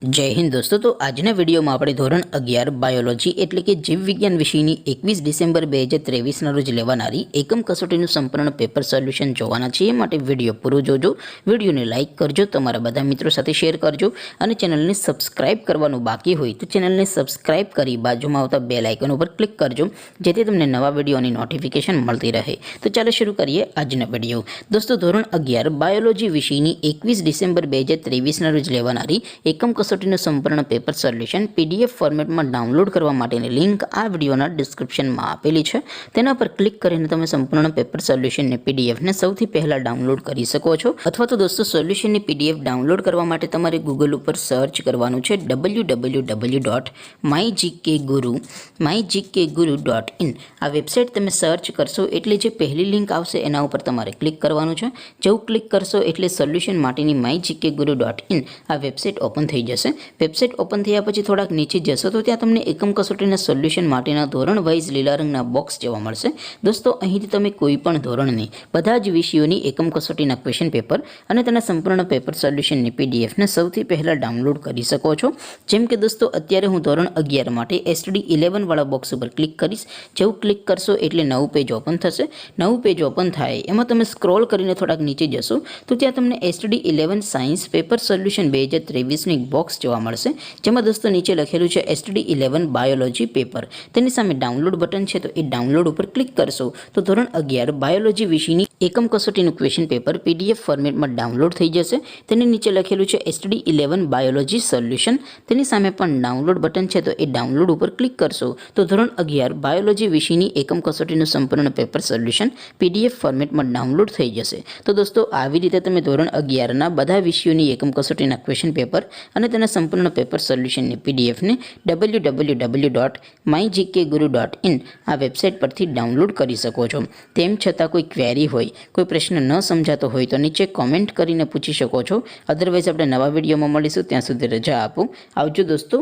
जय हिंद दोस्तों। तो आजना वीडियो में આપણે ધોરણ 11 બાયોલોજી એટલે કે જીવ વિજ્ઞાન વિષયની 21 ડિસેમ્બર 2023 ના રોજ લેવાનારી એકમ કસોટીનું સંપૂર્ણ પેપર સોલ્યુશન જોવાના છે। એ માટે વિડિયો પૂરો જોજો, વિડિયોને લાઈક કરજો, તમારા બધા મિત્રો સાથે શેર કરજો અને ચેનલને સબસ્ક્રાઇબ કરવાનું બાકી હોય તો ચેનલને સબસ્ક્રાઇબ કરી બાજુમાં આવતા બેલ આઇકન ઉપર ક્લિક કરજો જેથી તમને નવા વિડિયોની નોટિફિકેશન મળતી રહે। તો ચાલો શરૂ કરીએ આજનો વિડિયો। દોસ્તો ધોરણ 11 બાયોલોજી વિષયની 21 ડિસેમ્બર 2023 ના રોજ લેવાનારી એકમ કસોટીનું સંપૂર્ણ પેપર સોલ્યુશન પીડીએફ ફોર્મેટમાં ડાઉનલોડ કરવા માટેની લિંક આ વિડિયોના ડિસ્ક્રિપ્શનમાં આપેલી છે। તેના પર ક્લિક કરીને તમે સંપૂર્ણ પેપર સોલ્યુશનની પીડીએફને સૌથી પહેલાં ડાઉનલોડ કરી શકો છો। અથવા તો દોસ્તો સોલ્યુશનની પીડીએફ ડાઉનલોડ કરવા માટે તમારે ગૂગલ ઉપર સર્ચ કરવાનું છે www.mygkguru.in। આ વેબસાઇટ તમે સર્ચ કરશો એટલે જે પહેલી લિંક આવશે એના ઉપર તમારે ક્લિક કરવાનું છે। જેવું ક્લિક કરશો એટલે સોલ્યુશન માટેની mygkguru.in આ વેબસાઇટ ઓપન થઈ જશે। વેબસાઇટ ઓપન થયા પછી થોડાક નીચે જશો તો ત્યાં તમને એકમ કસોટીના સોલ્યુશન માટેના ધોરણ વાઇઝ લીલા રંગના બોક્સ જોવા મળશે। દોસ્તો અહીંથી તમે કોઈ પણ ધોરણની બધા જ વિષયોની એકમ કસોટીના ક્વેશ્ચન પેપર અને તેના સંપૂર્ણ પેપર સોલ્યુશનની પીડીએફને સૌથી પહેલાં ડાઉનલોડ કરી શકો છો। જેમ કે દોસ્તો અત્યારે હું ધોરણ 11 માટે STD 11 વાળા બોક્સ ઉપર ક્લિક કરીશ। જેવું ક્લિક કરશો એટલે નવું પેજ ઓપન થશે। નવું પેજ ઓપન થાય એમાં તમે સ્ક્રોલ કરીને થોડાક નીચે જશો તો ત્યાં તમને STD 11 સાયન્સ પેપર સોલ્યુશન 2023નું એક બોક્સ જોવા મળશે જેમાં દોસ્તો નીચે લખેલું છે STD 11 બાયોલોજી પેપર। તેની સામે ડાઉનલોડ બટન છે તો એ ડાઉનલોડ ઉપર ક્લિક કરશો તો ધોરણ 11 બાયોલોજી વિષયની એકમ કસોટીનું ક્વેશ્ચન પેપર પીડીએફ ફોર્મેટમાં ડાઉનલોડ થઈ જશે। તેની નીચે લખેલું છે STD 11 બાયોલોજી સોલ્યુશન। તેની સામે પણ ડાઉનલોડ બટન છે તો એ ડાઉનલોડ ઉપર ક્લિક કરશો તો ધોરણ 11 બાયોલોજી વિષયની એકમ કસોટીનું સંપૂર્ણ પેપર સોલ્યુશન પીડીએફ ફોર્મેટમાં ડાઉનલોડ થઈ જશે। તો દોસ્તો આવી રીતે તમે ધોરણ 11ના બધા વિષયોની એકમ કસોટીના ક્વેશ્ચન પેપર અને તેના સંપૂર્ણ પેપર સોલ્યુશનની પીડીએફને www.mygkguru.in આ વેબસાઇટ પરથી ડાઉનલોડ કરી શકો છો। તેમ છતાં કોઈ ક્વેરી હોય, કોઈ પ્રશ્ન ન સમજાતો હોય તો નીચે કોમેન્ટ કરીને પૂછી શકો છો। અધરવાઇઝ આપણે નવા વિડીયોમાં મળીશું, ત્યાં સુધી રજા આપો। આવજો દોસ્તો,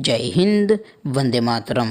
જય હિન્દ, વંદે માતરમ।